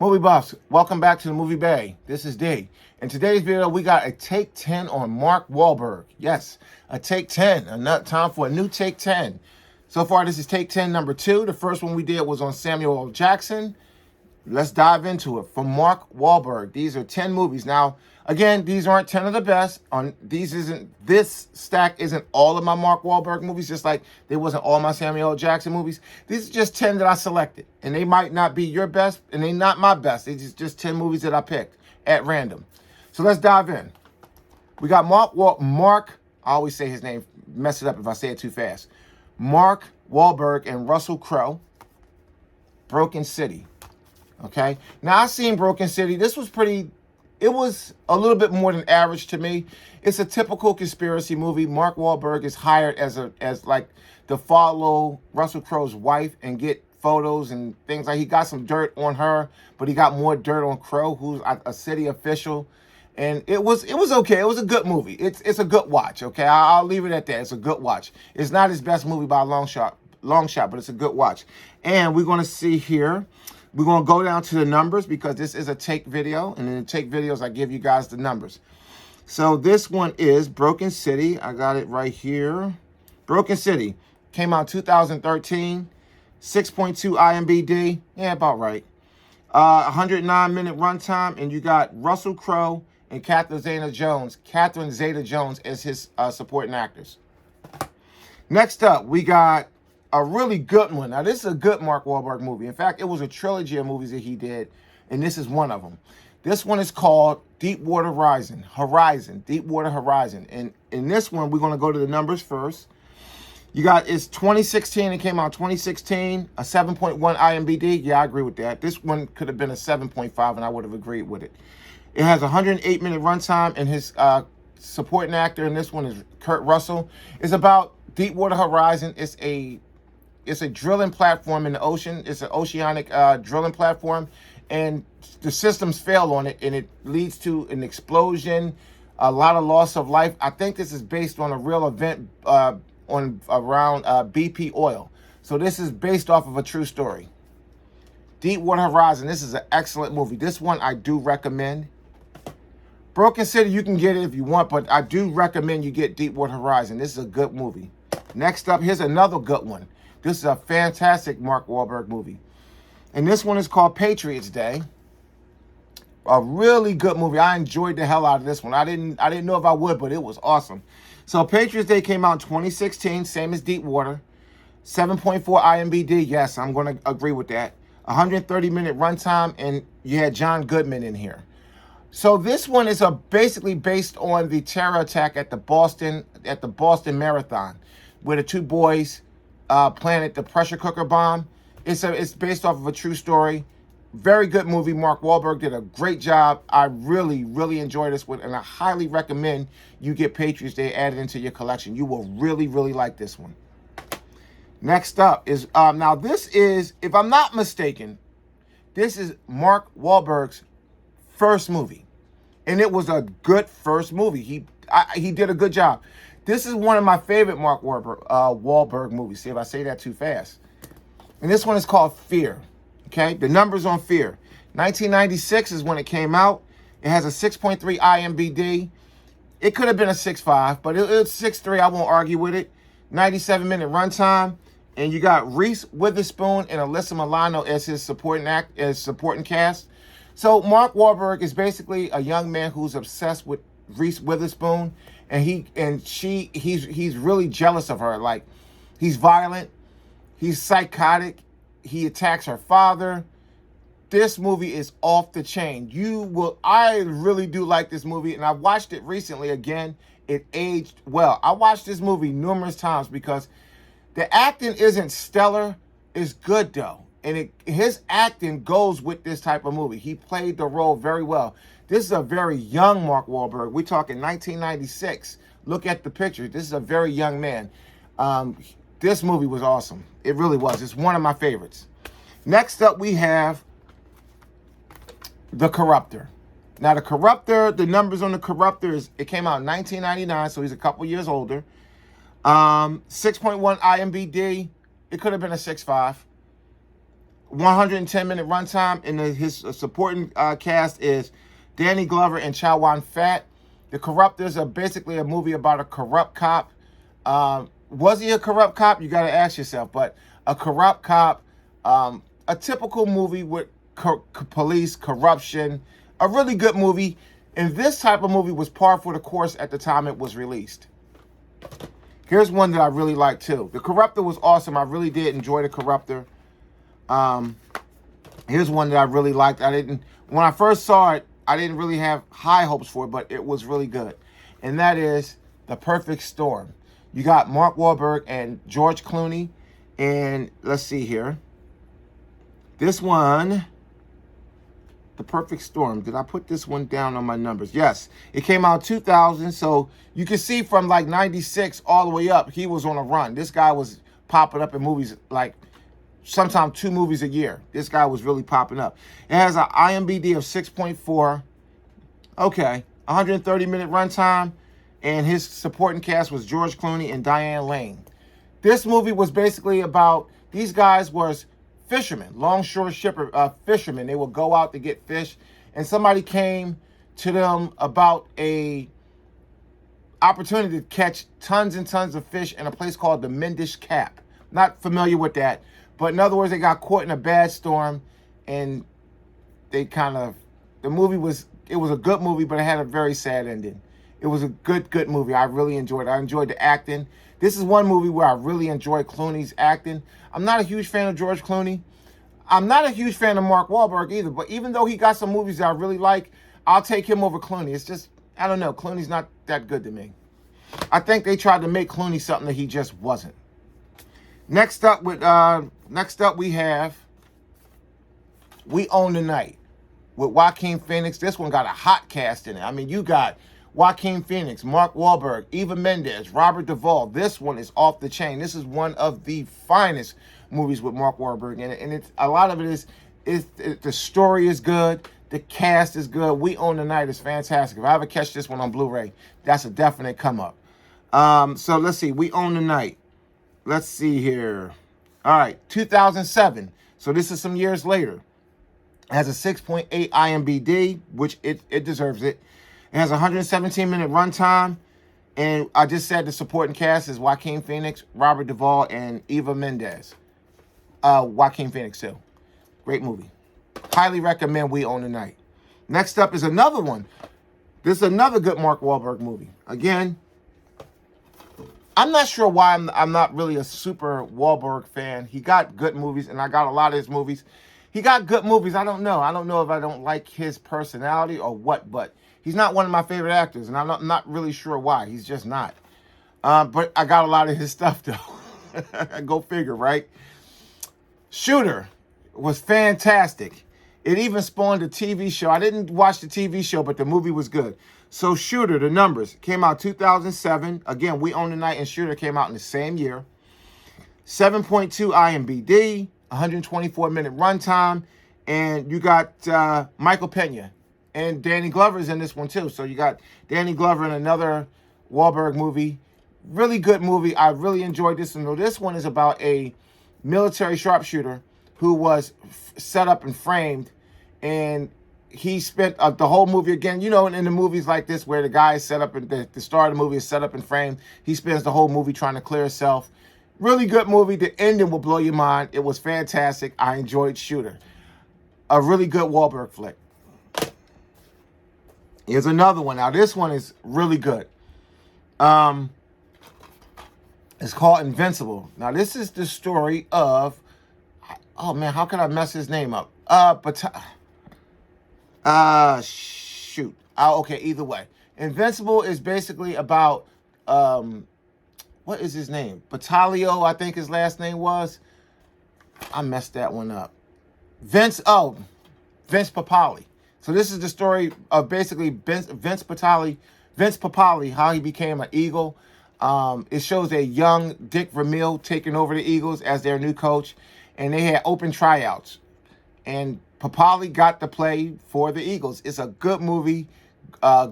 Movie buffs, welcome back to the Movie Bay. This is D. In today's video, we got a take 10 on Mark Wahlberg. Yes, a take 10. Time for a new take 10. So far, this is take 10 number 2. The first one we did was on Samuel L. Jackson. Let's dive into it. From Mark Wahlberg. These are 10 movies. Now, again, these aren't 10 of the best. This stack isn't all of my Mark Wahlberg movies, just like they wasn't all my Samuel L. Jackson movies. These are just 10 that I selected. And they might not be your best, and they're not my best. They're just 10 movies that I picked at random. So let's dive in. We got Mark, I always say his name, mess it up if I say it too fast. Mark Wahlberg and Russell Crowe, Broken City. Okay, now I've seen Broken City. It was a little bit more than average to me. It's a typical conspiracy movie. Mark Wahlberg is hired as like to follow Russell Crowe's wife and get photos and things like. He got some dirt on her, but he got more dirt on Crowe, who's a city official. And it was okay. It was a good movie. It's a good watch. Okay, I'll leave it at that. It's a good watch. It's not his best movie by a long shot, but it's a good watch. And we're going to see here. We're going to go down to the numbers because this is a take video. And in the take videos, I give you guys the numbers. So this one is Broken City. I got it right here. Broken City came out 2013. 6.2 IMDb. Yeah, about right. 109-minute runtime. And you got Russell Crowe and Catherine Zeta-Jones as his supporting actors. Next up, we got a really good one. Now, this is a good Mark Wahlberg movie. In fact, it was a trilogy of movies that he did, and this is one of them. This one is called Deepwater Horizon. Deepwater Horizon. And in this one, we're going to go to the numbers first. It's 2016. It came out 2016, a 7.1 IMDb. Yeah, I agree with that. This one could have been a 7.5, and I would have agreed with it. It has a 108-minute runtime, and his supporting actor in this one is Kurt Russell. It's about Deepwater Horizon. It's a drilling platform in the ocean. It's an oceanic drilling platform, and the systems fail on it, and it leads to an explosion, a lot of loss of life. I think this is based on a real event around BP oil. So this is based off of a true story. Deepwater Horizon. This is an excellent movie. This one I do recommend. Broken City, you can get it if you want, but I do recommend you get Deepwater Horizon. This is a good movie. Next up, here's another good one. This is a fantastic Mark Wahlberg movie. And this one is called Patriots Day. A really good movie. I enjoyed the hell out of this one. I didn't know if I would, but it was awesome. So Patriots Day came out in 2016, same as Deepwater. 7.4 IMDb. Yes, I'm going to agree with that. 130-minute runtime, and you had John Goodman in here. So this one is basically based on the terror attack at the Boston Marathon, where the two boys planted the pressure cooker bomb. It's based off of a true story. Very good movie. Mark Wahlberg did a great job. I really, really enjoyed this one, and I highly recommend you get Patriots Day added into your collection. You will really, really like this one. Next up is, now this is, if I'm not mistaken, this is Mark Wahlberg's first movie. And it was a good first movie. He did a good job. This is one of my favorite Mark Wahlberg movies. See if I say that too fast. And this one is called Fear. Okay, the numbers on Fear. 1996 is when it came out. It has a 6.3 IMDb. It could have been a 6.5, but it's 6.3. I won't argue with it. 97-minute runtime. And you got Reese Witherspoon and Alyssa Milano as his supporting cast. So Mark Wahlberg is basically a young man who's obsessed with Reese Witherspoon, and he's really jealous of her. Like, he's violent, he's psychotic, he attacks her father. This movie is off the chain. I really do like this movie, and I watched it recently again. It aged well. I watched this movie numerous times because the acting isn't stellar. It's good though. And his acting goes with this type of movie. He played the role very well. This is a very young Mark Wahlberg. We're talking 1996. Look at the picture. This is a very young man. This movie was awesome. It really was. It's one of my favorites. Next up, we have The Corruptor. Now, The Corruptor, the numbers on The Corruptor it came out in 1999, so he's a couple years older. 6.1 IMDb. It could have been a 6.5. 110-minute runtime, and his supporting cast is Danny Glover and Chow Yun Fat. The Corruptors are basically a movie about a corrupt cop. Was he a corrupt cop? You got to ask yourself. But a corrupt cop, a typical movie with police corruption, a really good movie. And this type of movie was par for the course at the time it was released. Here's one that I really like too. The Corruptor was awesome. I really did enjoy The Corruptor. Here's one that I really liked. When I first saw it, I didn't really have high hopes for it, but it was really good. And that is The Perfect Storm. You got Mark Wahlberg and George Clooney. And let's see here. This one, The Perfect Storm. Did I put this one down on my numbers? Yes. It came out 2000. So you can see from like 96 all the way up, he was on a run. This guy was popping up in movies like sometimes 2 movies a year. This guy was really popping up. It has an IMDb of 6.4. Okay. 130-minute runtime. And his supporting cast was George Clooney and Diane Lane. This movie was basically about, these guys was fishermen, longshore fishermen. They would go out to get fish, and somebody came to them about a opportunity to catch tons and tons of fish in a place called the Mendish Cap. Not familiar with that, but in other words, they got caught in a bad storm, and they the movie was a good movie, but it had a very sad ending. It was a good movie. I really enjoyed it. I enjoyed the acting. This is one movie where I really enjoyed Clooney's acting. I'm not a huge fan of George Clooney. I'm not a huge fan of Mark Wahlberg either, but even though he got some movies that I really like, I'll take him over Clooney. It's just, I don't know, Clooney's not that good to me. I think they tried to make Clooney something that he just wasn't. Next up we have We Own the Night with Joaquin Phoenix. This one got a hot cast in it. I mean, you got Joaquin Phoenix, Mark Wahlberg, Eva Mendes, Robert Duvall. This one is off the chain. This is one of the finest movies with Mark Wahlberg in it, and it's a lot of it is the story is good, the cast is good. We Own the Night is fantastic. If I ever catch this one on Blu-ray, that's a definite come up. So let's see. We Own the Night. Let's see here. All right, 2007. So this is some years later. It has a 6.8 IMDb, which it deserves it. It has a 117-minute runtime, and I just said the supporting cast is Joaquin Phoenix, Robert Duvall, and Eva Mendes. Joaquin Phoenix too. Great movie. Highly recommend We Own the Night. Next up is another one. This is another good Mark Wahlberg movie. Again, I'm not sure why I'm not really a super Wahlberg fan. He got good movies, and I got a lot of his movies. He got good movies. I don't know. I don't know if I don't like his personality or what, but he's not one of my favorite actors, and I'm not really sure why. He's just not. But I got a lot of his stuff, though. Go figure, right? Shooter was fantastic. It even spawned a TV show. I didn't watch the TV show, but the movie was good. So Shooter, the numbers, came out 2007. Again, We Own the Night and Shooter came out in the same year. 7.2 IMDb, 124-minute runtime, and you got Michael Pena. And Danny Glover's in this one too. So you got Danny Glover in another Wahlberg movie. Really good movie. I really enjoyed this one. This one is about a military sharpshooter who was set up and framed, and he spent the whole movie, again, you know, in the movies like this where the guy is set up and the star of the movie is set up and framed, he spends the whole movie trying to clear himself. Really good movie. The ending will blow your mind. It was fantastic. I enjoyed Shooter. A really good Wahlberg flick. Here's another one. Now, this one is really good. It's called Invincible. Now, this is the story of, oh man, how can I mess his name up? Shoot. Okay, either way. Invincible is basically about, what is his name? Batalio, I think his last name was. I messed that one up. Vince Papali. So this is the story of basically Vince Papali, how he became an Eagle. It shows a young Dick Vermeil taking over the Eagles as their new coach, and they had open tryouts. And Papali got the play for the Eagles. It's a good movie,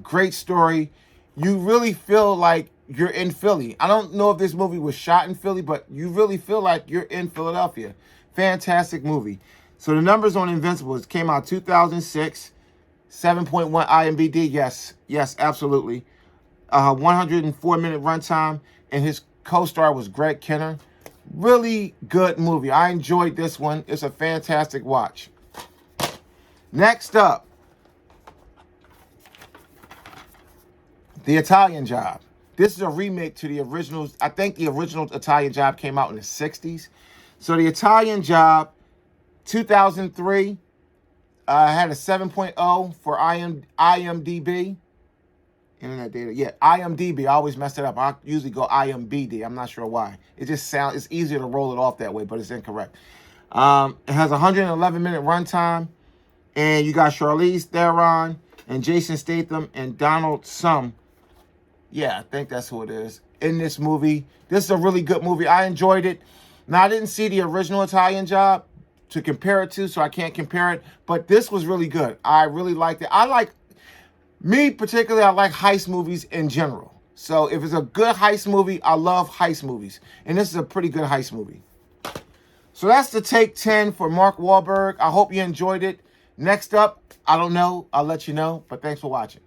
great story. You really feel like you're in Philly. I don't know if this movie was shot in Philly, but you really feel like you're in Philadelphia. Fantastic movie. So the numbers on Invincible, it came out 2006, 7.1 IMDb. Yes, absolutely. 104-minute runtime, and his co-star was Greg Kinnear. Really good movie. I enjoyed this one. It's a fantastic watch. Next up, The Italian Job. This is a remake to the original. I think the original Italian Job came out in the 60s. So The Italian Job, 2003, had a 7.0 for IMDb. Internet data. Yeah, IMDb. I always mess it up. I usually go IMBD. I'm not sure why. It just sounds, it's easier to roll it off that way, but it's incorrect. It has 111-minute runtime. And you got Charlize Theron and Jason Statham and Donald Sum. Yeah, I think that's who it is in this movie. This is a really good movie. I enjoyed it. Now, I didn't see the original Italian Job to compare it to, so I can't compare it. But this was really good. I really liked it. Me particularly, I like heist movies in general. So if it's a good heist movie, I love heist movies. And this is a pretty good heist movie. So that's the Take 10 for Mark Wahlberg. I hope you enjoyed it. Next up, I don't know. I'll let you know. But thanks for watching.